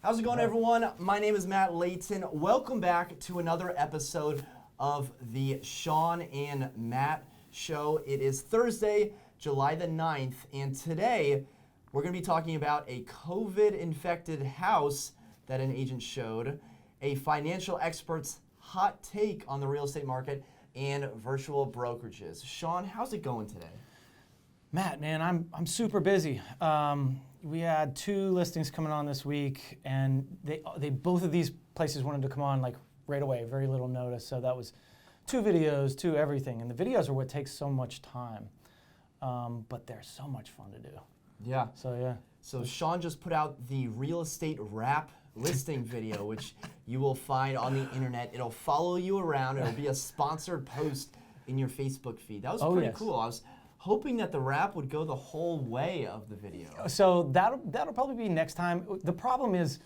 How's it going, everyone? My name is Matt Leighton. Welcome back to another episode of the Shawn and Matt Show. It is Thursday, July the 9th, and today we're going to be talking about a COVID-infected house that an agent showed, a financial expert's hot take on the real estate market, and virtual brokerages. Shawn, how's it going today? Matt, man, I'm super busy. We had 2 listings coming on this week, and they both of these places wanted to come on like right away, very little notice. So that was 2 videos, 2 everything, and the videos are what takes so much time, but they're so much fun to do. Yeah. So Shawn just put out the real estate wrap listing video, which you will find on the internet. It'll follow you around. It'll be a sponsored post in your Facebook feed. That was pretty cool. I was hoping that the wrap would go the whole way of the video. So that'll probably be next time. The problem is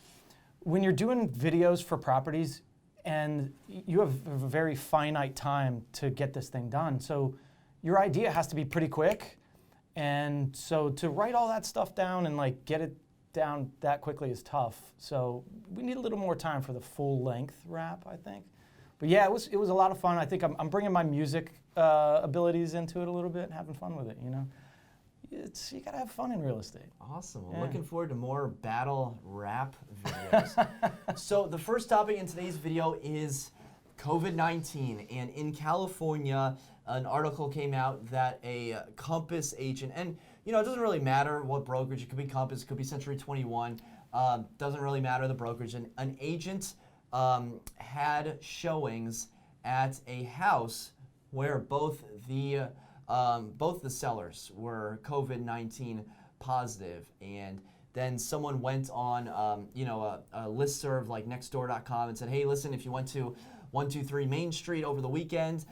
when you're doing videos for properties and you have a very finite time to get this thing done. So your idea has to be pretty quick. And so to write all that stuff down and like get it down that quickly is tough. So we need a little more time for the full length wrap, I think. But yeah, it was a lot of fun. I think I'm bringing my music abilities into it a little bit, and having fun with it. You know, you gotta have fun in real estate. Awesome. Well, looking forward to more battle rap videos. So the first topic in today's video is COVID-19, and in California, an article came out that a Compass agent, and you know, it doesn't really matter what brokerage. It could be Compass, it could be Century 21. Doesn't really matter the brokerage. An agent had showings at a house where both the sellers were COVID-19 positive, and then someone went on a listserv like nextdoor.com and said, hey, listen, if you went to 123 Main Street over the weekend,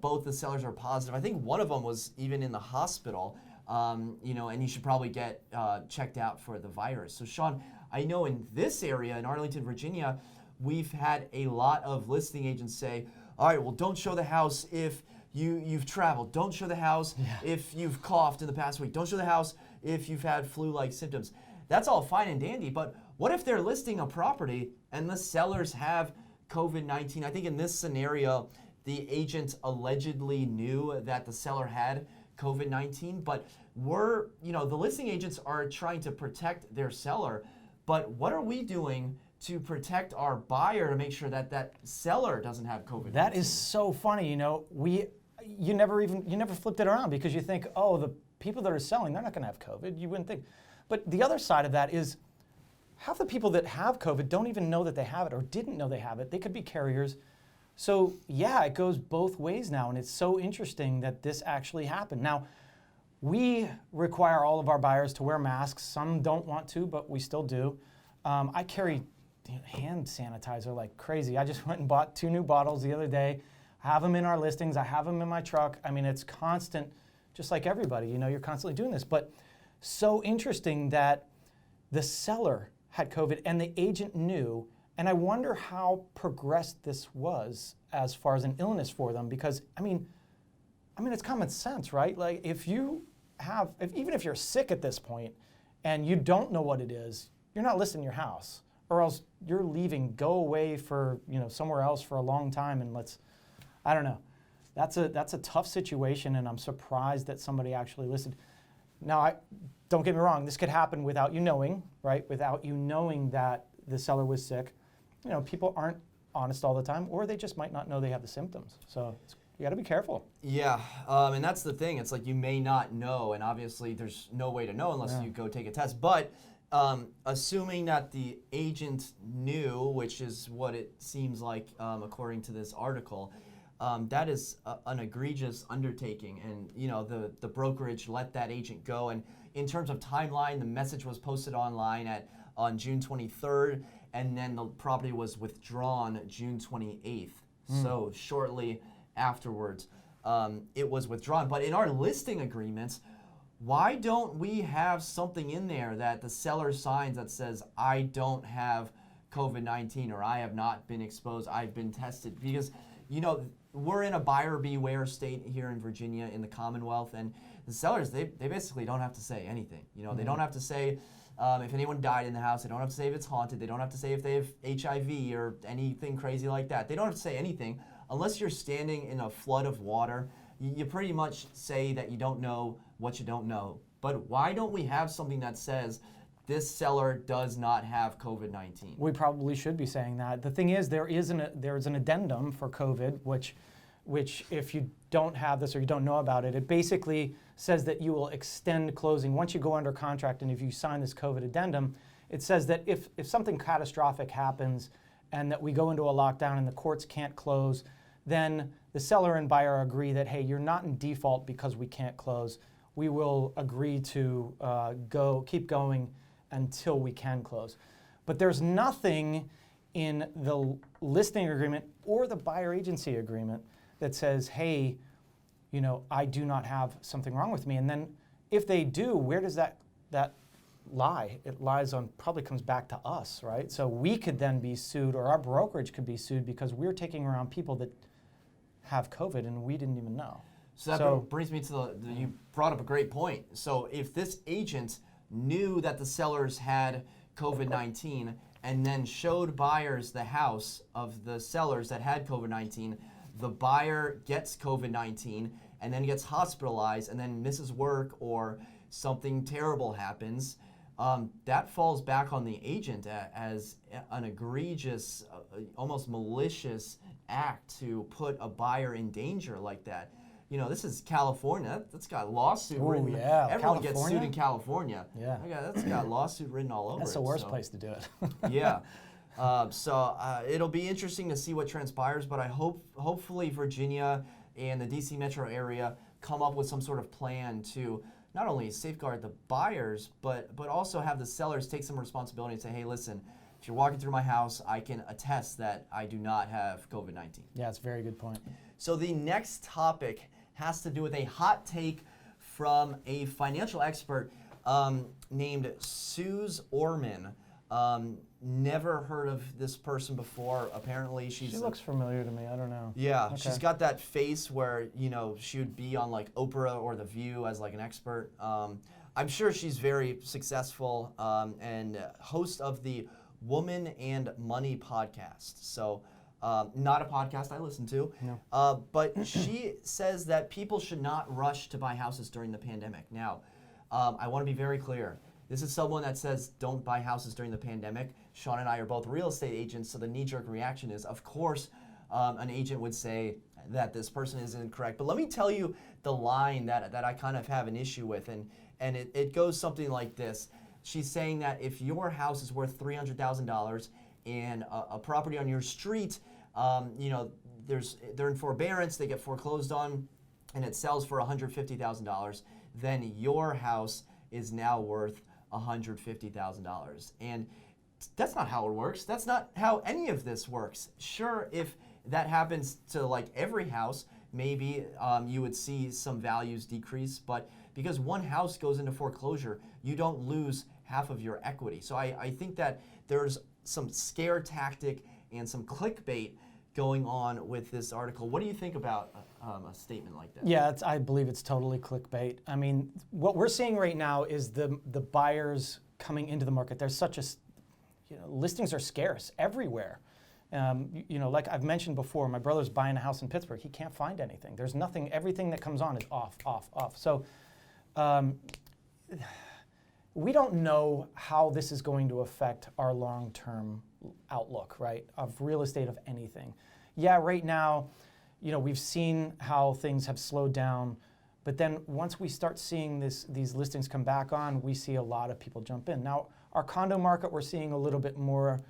both the sellers are positive. I think one of them was even in the hospital, and you should probably get checked out for the virus. So Shawn, I know in this area, in Arlington, Virginia, we've had a lot of listing agents say, all right, well, don't show the house if you've traveled. Don't show the house if you've coughed in the past week. Don't show the house if you've had flu-like symptoms. That's all fine and dandy, but what if they're listing a property and the sellers have COVID-19? I think in this scenario, the agent allegedly knew that the seller had COVID-19, but the listing agents are trying to protect their seller, but what are we doing to protect our buyer to make sure that that seller doesn't have COVID-19? That is so funny. You never flipped it around because you think, oh, the people that are selling, they're not going to have COVID. You wouldn't think. But the other side of that is half the people that have COVID don't even know that they have it or didn't know they have it. They could be carriers. So yeah, it goes both ways now, and it's so interesting that this actually happened. Now, we require all of our buyers to wear masks. Some don't want to, but we still do. I carry hand sanitizer like crazy. I just went and bought 2 new bottles the other day. I have them in our listings. I have them in my truck. I mean, it's constant, just like everybody. You're constantly doing this. But so interesting that the seller had COVID and the agent knew. And I wonder how progressed this was as far as an illness for them, because I mean, it's common sense, right? Like even if you're sick at this point and you don't know what it is, you're not listing your house, or else you're leaving, go away for somewhere else for a long time, and I don't know. That's a tough situation, and I'm surprised that somebody actually listed. Now, don't get me wrong, this could happen without you knowing, right? Without you knowing that the seller was sick. People aren't honest all the time, or they just might not know they have the symptoms. So you got to be careful. Yeah, and that's the thing. It's like you may not know, and obviously there's no way to know unless you go take a test. But assuming that the agent knew, which is what it seems like according to this article, that is an egregious undertaking, and the brokerage let that agent go. And in terms of timeline, the message was posted online on June 23rd, and then the property was withdrawn June 28th. So shortly afterwards, it was withdrawn. But in our listing agreements, why don't we have something in there that the seller signs that says, I don't have COVID-19, or I have not been exposed, I've been tested? Because we're in a buyer beware state here in Virginia, in the Commonwealth, and the sellers, they basically don't have to say anything. You know, they don't have to say if anyone died in the house. They don't have to say if it's haunted. They don't have to say if they have HIV or anything crazy like that. They don't have to say anything unless you're standing in a flood of water. You pretty much say that you don't know what you don't know. But why don't we have something that says this seller does not have COVID-19? We probably should be saying that. The thing is, there's an addendum for COVID, which if you don't have this or you don't know about it, it basically says that you will extend closing. Once you go under contract and if you sign this COVID addendum, it says that if something catastrophic happens and that we go into a lockdown and the courts can't close, then the seller and buyer agree that, hey, you're not in default because we can't close. We will agree to keep going until we can close. But there's nothing in the listing agreement or the buyer agency agreement that says, hey, you know, I do not have something wrong with me. And then if they do, where does that lie? It lies on, probably comes back to us, right? So we could then be sued, or our brokerage could be sued because we're taking around people that have COVID and we didn't even know. So that brings me to you brought up a great point. So if this agent knew that the sellers had COVID-19 and then showed buyers the house of the sellers that had COVID-19, the buyer gets COVID-19 and then gets hospitalized and then misses work or something terrible happens, that falls back on the agent as an egregious, almost malicious act to put a buyer in danger like that. You know, this is California. That's got lawsuit written. Yeah, Everyone gets sued in California. Yeah. That's got lawsuit written all over it. That's the worst place to do it. Yeah. It'll be interesting to see what transpires, but I hopefully Virginia and the DC metro area come up with some sort of plan to not only safeguard the buyers, but also have the sellers take some responsibility and say, hey, listen, if you're walking through my house, I can attest that I do not have COVID-19. Yeah, it's a very good point. So the next topic has to do with a hot take from a financial expert named Suze Orman. Never heard of this person before. Apparently she looks familiar to me. I don't know. Yeah, Okay. She's got that face where, you know, she would be on like Oprah or The View as like an expert. I'm sure she's very successful and host of the Woman and Money podcast. So not a podcast I listen to. No. But she says that people should not rush to buy houses during the pandemic. Now, I want to be very clear. This is someone that says don't buy houses during the pandemic. Shawn and I are both real estate agents, so the knee-jerk reaction is, of course, an agent would say that this person is incorrect. But let me tell you the line that I kind of have an issue with, and it goes something like this. She's saying that if your house is worth $300,000 and a property on your street, you know, they're in forbearance, they get foreclosed on, and it sells for $150,000, then your house is now worth $150,000. And that's not how it works. That's not how any of this works. Sure, if that happens to like every house, maybe you would see some values decrease, but because one house goes into foreclosure, you don't lose half of your equity. So I think that there's some scare tactic and some clickbait going on with this article. What do you think about a statement like that? Yeah, I believe it's totally clickbait. I mean, what we're seeing right now is the buyers coming into the market. There's such a, listings are scarce everywhere. Like I've mentioned before, my brother's buying a house in Pittsburgh. He can't find anything. There's nothing. Everything that comes on is off. So we don't know how this is going to affect our long-term outlook, right, of real estate, of anything. Yeah, right now, we've seen how things have slowed down, but then once we start seeing these listings come back on, we see a lot of people jump in. Now, our condo market, we're seeing a little bit more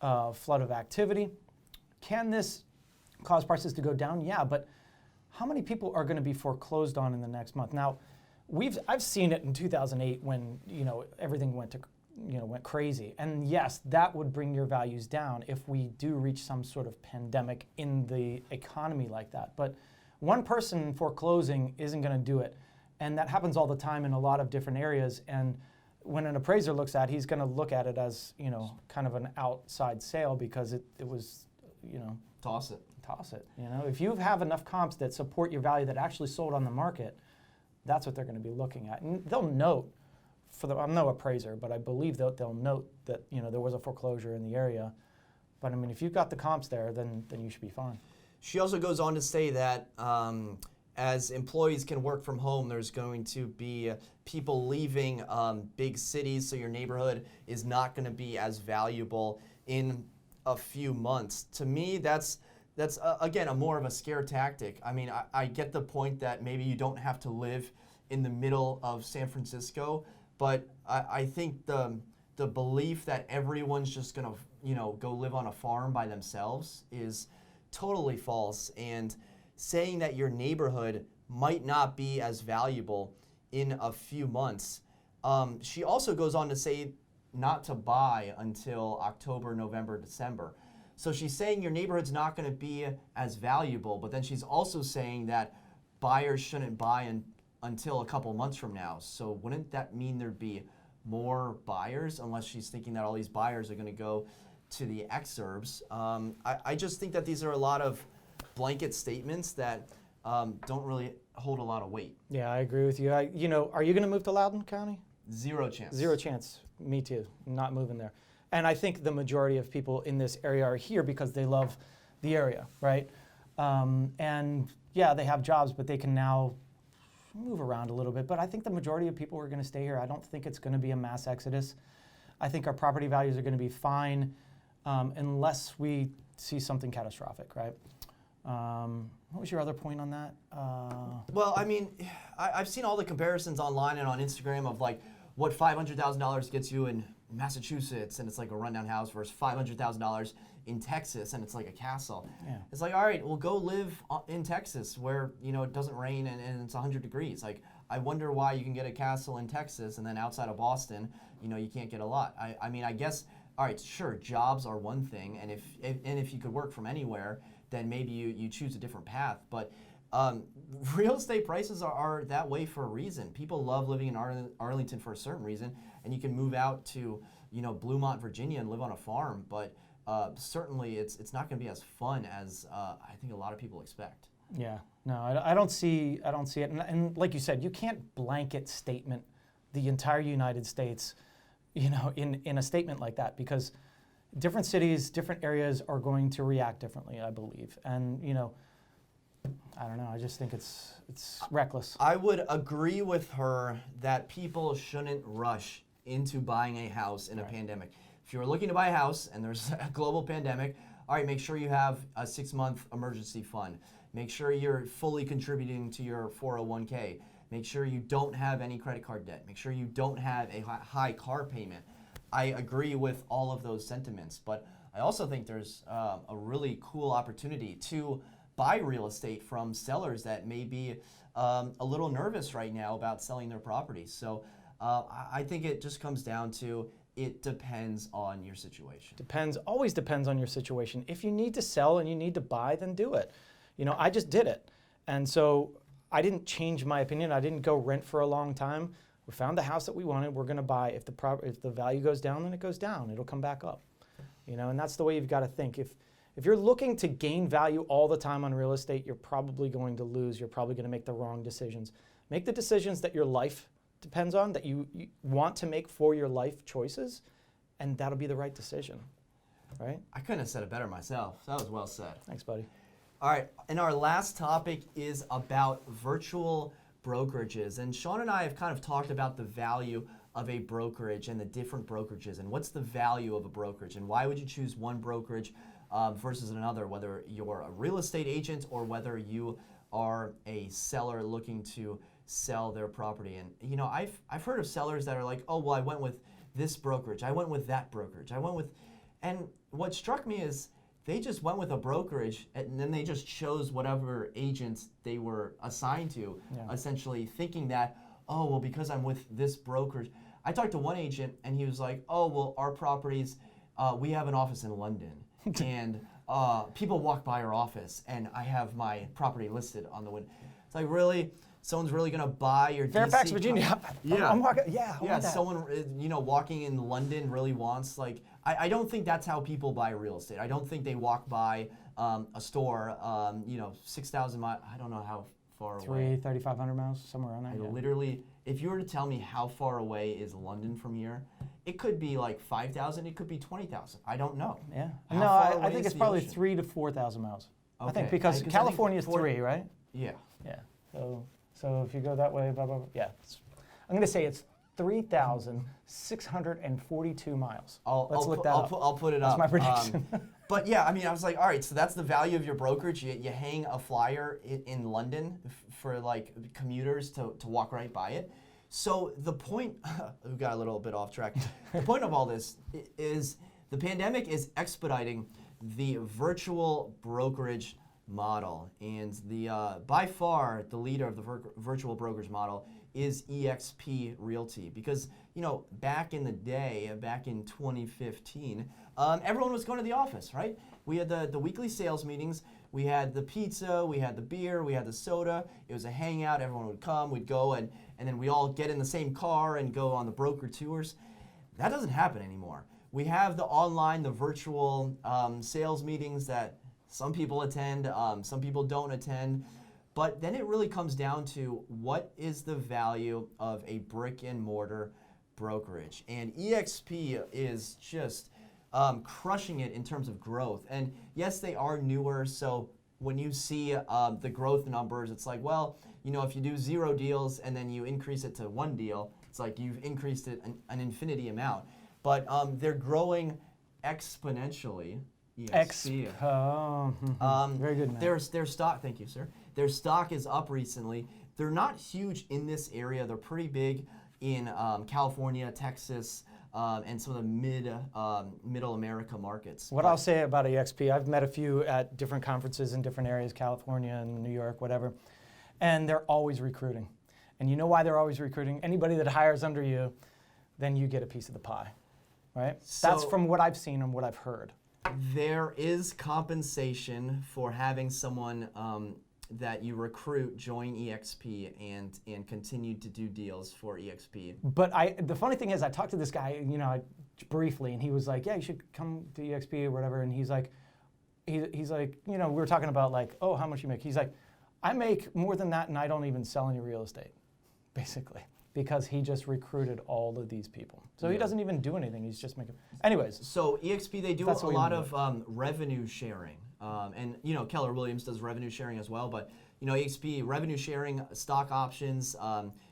flood of activity. Can this cause prices to go down? Yeah, but how many people are going to be foreclosed on in the next month? Now, I've seen it in 2008 when everything went crazy, and yes, that would bring your values down if we do reach some sort of pandemic in the economy like that. But one person foreclosing isn't going to do it, and that happens all the time in a lot of different areas. And when an appraiser looks at it, he's going to look at it as kind of an outside sale because it was Toss it. If you have enough comps that support your value that actually sold on the market, That's what they're going to be looking at. And they'll note, I'm no appraiser, but I believe they'll note that there was a foreclosure in the area. But I mean, if you've got the comps there, then you should be fine. She also goes on to say that as employees can work from home, there's going to be people leaving big cities, so your neighborhood is not going to be as valuable in a few months. To me, that's again more of a scare tactic. I mean, I get the point that maybe you don't have to live in the middle of San Francisco, but I think the belief that everyone's just going to go live on a farm by themselves is totally false. And saying that your neighborhood might not be as valuable in a few months. She also goes on to say not to buy until October, November, December. So she's saying your neighborhood's not going to be as valuable, but then she's also saying that buyers shouldn't buy until a couple months from now. So wouldn't that mean there'd be more buyers, unless she's thinking that all these buyers are going to go to the exurbs? I just think that these are a lot of blanket statements that don't really hold a lot of weight. Yeah, I agree with you. Are you going to move to Loudoun County? Zero chance. Zero chance. Me too. Not moving there. And I think the majority of people in this area are here because they love the area, right? And yeah, they have jobs, but they can now move around a little bit. But I think the majority of people are going to stay here. I don't think it's going to be a mass exodus. I think our property values are going to be fine unless we see something catastrophic, right? What was your other point on that? Well, I mean, I've seen all the comparisons online and on Instagram of like what $500,000 gets you in Massachusetts, and it's like a rundown house, versus $500,000 in Texas, and it's like a castle. Yeah. It's like, all right, well, go live in Texas where it doesn't rain and it's 100 degrees. Like, I wonder why you can get a castle in Texas and then outside of Boston, you can't get a lot. I mean, I guess, all right, sure, jobs are one thing, and if you could work from anywhere, then maybe you choose a different path. But real estate prices are that way for a reason. People love living in Arlington for a certain reason, and you can move out to Bluemont, Virginia, and live on a farm. But certainly, it's not going to be as fun as I think a lot of people expect. Yeah, no, I don't see it. And like you said, you can't blanket statement the entire United States, in a statement like that, because different cities, different areas are going to react differently, I believe. And I don't know. I just think it's reckless. I would agree with her that people shouldn't rush into buying a house in a pandemic. If you're looking to buy a house and there's a global pandemic, all right, make sure you have a 6-month emergency fund. Make sure you're fully contributing to your 401k. Make sure you don't have any credit card debt. Make sure you don't have a high car payment. I agree with all of those sentiments, but I also think there's a really cool opportunity to buy real estate from sellers that may be a little nervous right now about selling their property. So I think it just comes down to it depends on your situation. Always depends on your situation. If you need to sell and you need to buy, then do it. I just did it. And so I didn't change my opinion. I didn't go rent for a long time. We found the house that we wanted. We're going to buy. If the value goes down, then it goes down. It'll come back up. And that's the way you've got to think. If you're looking to gain value all the time on real estate, you're probably going to lose. You're probably going to make the wrong decisions. Make the decisions that your life depends on, that you want to make for your life choices, and that'll be the right decision, right? I couldn't have said it better myself. That was well said. Thanks, buddy. All right, and our last topic is about virtual brokerages. And Shawn and I have kind of talked about the value of a brokerage and the different brokerages, and what's the value of a brokerage, and why would you choose one brokerage versus another, whether you're a real estate agent or whether you are a seller looking to sell their property. And I've heard of sellers that are like, oh, well, I went with this brokerage, I went with that brokerage, and what struck me is they just went with a brokerage and then they just chose whatever agents they were assigned to, essentially thinking that, oh, well, because I'm with this brokerage. I talked to one agent and he was like, oh, well, our properties, we have an office in London and people walk by our office and I have my property listed on the window. It's like, really? Someone's really going to buy your Fairfax, DC Virginia. Yeah. I'm walking, I want that. Someone, walking in London really wants, like, I don't think that's how people buy real estate. I don't think they walk by a store, 6,000 miles, I don't know how far away? 3,500 miles, somewhere around there. I literally, if you were to tell me how far away is London from here, it could be like 5,000, it could be 20,000. I don't know. Yeah. How No, far I away think is it's the probably ocean? 3,000 to 4,000 miles. I think Okay. because 'Cause I think California is 3, right? Yeah. Yeah. So if you go that way, blah, blah, blah. Yeah. I'm going to say it's 3,642 miles. Let's look that up. I'll put it That's up. my prediction. But yeah, I mean, I was like, all right, so that's the value of your brokerage. You hang a flyer in London for like commuters to walk right by it. So the point, we got a little bit off track. The point of all this is the pandemic is expediting the virtual brokerage model, and the by far the leader of the virtual brokerage model is eXp Realty, because back in the day, back in 2015, everyone was going to the office, right? We had the weekly sales meetings, we had the pizza, we had the beer, we had the soda. It was a hangout. Everyone would come, we'd go, and then we all get in the same car and go on the broker tours. That doesn't happen anymore. We have the online, the virtual sales meetings that some people attend, some people don't attend. But then it really comes down to what is the value of a brick and mortar brokerage. And eXp is just crushing it in terms of growth. And yes, they are newer. So when you see the growth numbers, it's like, well, if you do 0 deals and then you increase it to 1 deal, it's like you've increased it an infinity amount. But they're growing exponentially. EXP. Very good, man. Their stock, thank you, sir. Their stock is up recently. They're not huge in this area. They're pretty big in California, Texas, and some of the middle America markets. What I'll say about eXp, I've met a few at different conferences in different areas, California and New York, whatever, and they're always recruiting. And you know why they're always recruiting? Anybody that hires under you, then you get a piece of the pie, right? So that's from what I've seen and what I've heard. There is compensation for having someone that you recruit join eXp and continue to do deals for eXp. But the funny thing is, I talked to this guy, briefly, and he was like, "Yeah, you should come to eXp or whatever." And he's like, we were talking about like, "Oh, how much you make?" He's like, "I make more than that, and I don't even sell any real estate," basically, because he just recruited all of these people. So he doesn't even do anything. He's just making. Anyways. So eXp, they do a lot of revenue sharing. And Keller Williams does revenue sharing as well, but eXp revenue sharing, stock options,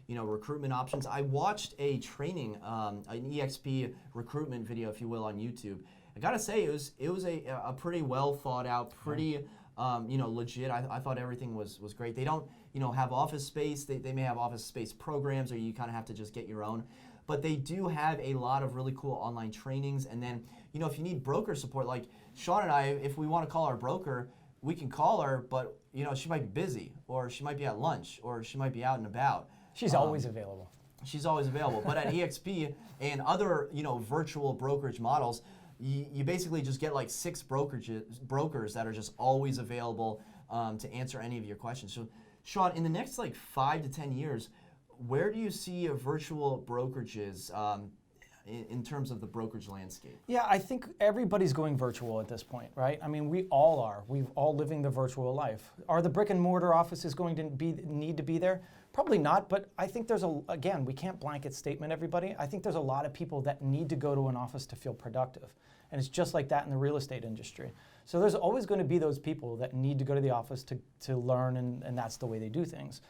recruitment options. I watched a training, an eXp recruitment video, if you will, on YouTube. I gotta say, it was a pretty well thought out, pretty legit. I thought everything was great. They don't have office space. They may have office space programs, or you kind of have to just get your own. But they do have a lot of really cool online trainings. And then, if you need broker support, like Shawn and I, if we want to call our broker, we can call her, but she might be busy, or she might be at lunch, or she might be out and about. She's always available. She's always available. But at eXp and other virtual brokerage models, you basically just get like 6 brokers that are just always available to answer any of your questions. So, Shawn, in the next like 5 to 10 years, where do you see virtual brokerages in terms of the brokerage landscape? Yeah, I think everybody's going virtual at this point, right? I mean, we all are. We're all living the virtual life. Are the brick and mortar offices going to need to be there? Probably not, but I think again, we can't blanket statement everybody. I think there's a lot of people that need to go to an office to feel productive. And it's just like that in the real estate industry. So there's always going to be those people that need to go to the office to learn, and that's the way they do things.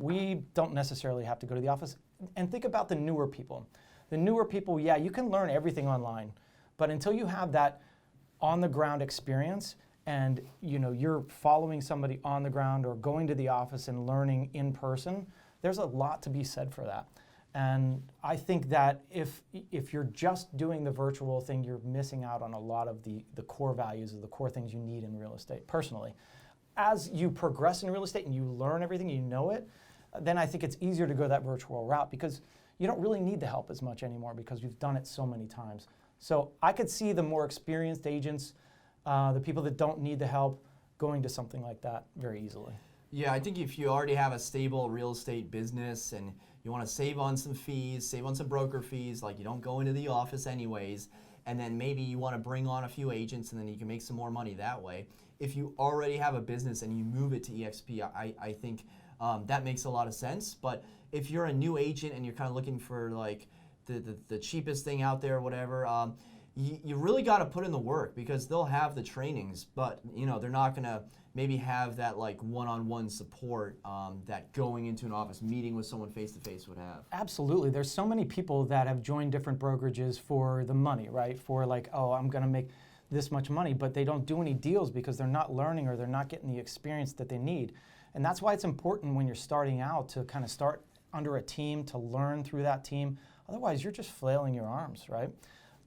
We don't necessarily have to go to the office. And think about the newer people. The newer people, yeah, you can learn everything online, but until you have that on-the-ground experience and you're following somebody on the ground or going to the office and learning in person, there's a lot to be said for that. And I think that if you're just doing the virtual thing, you're missing out on a lot of the core values of the core things you need in real estate, personally. As you progress in real estate and you learn everything, you know it, then I think it's easier to go that virtual route because you don't really need the help as much anymore because you've done it so many times. So I could see the more experienced agents, the people that don't need the help, going to something like that very easily. Yeah, I think if you already have a stable real estate business and you want to save on some fees, save on some broker fees, like you don't go into the office anyways, and then maybe you want to bring on a few agents and then you can make some more money that way. If you already have a business and you move it to EXP, I think that makes a lot of sense. But if you're a new agent and you're kind of looking for like the cheapest thing out there or whatever, you really got to put in the work, because they'll have the trainings, but you know, they're not gonna maybe have that like one-on-one support that going into an office, meeting with someone face-to-face would have. Absolutely. There's so many people that have joined different brokerages for the money, right? For like, oh, I'm gonna make this much money, but they don't do any deals because they're not learning or they're not getting the experience that they need. And that's why it's important when you're starting out to kind of start under a team, to learn through that team. Otherwise, you're just flailing your arms, right?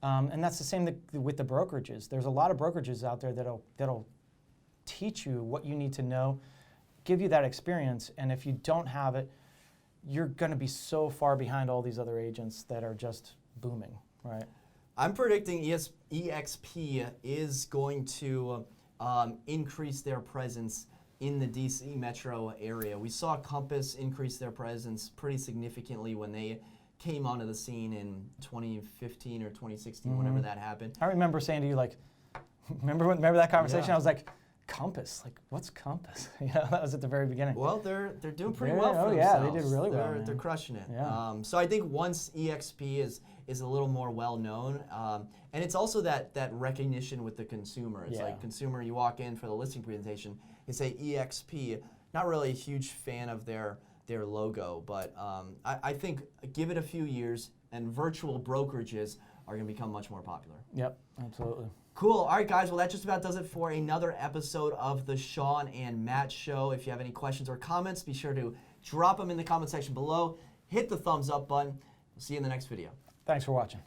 And that's the same with the brokerages. There's a lot of brokerages out there that'll teach you what you need to know, give you that experience, and if you don't have it, you're going to be so far behind all these other agents that are just booming, right? I'm predicting EXP is going to increase their presence in the DC metro area. We saw Compass increase their presence pretty significantly when they came onto the scene in 2015 or 2016, whenever that happened. I remember saying to you, like, remember that conversation? Yeah. I was like, Compass, like, what's Compass? You know, that was at the very beginning. Well, they're doing pretty well for themselves. Yeah, they did really well. They're crushing it. Yeah. So I think once EXP is a little more well known, and it's also that recognition with the consumer. It's like consumer, you walk in for the listing presentation, they say EXP. Not really a huge fan of their logo, but I think give it a few years and virtual brokerages are going to become much more popular. Yep, absolutely. Cool. All right, guys. Well, that just about does it for another episode of the Shawn and Matt Show. If you have any questions or comments, be sure to drop them in the comment section below. Hit the thumbs up button. We'll see you in the next video. Thanks for watching.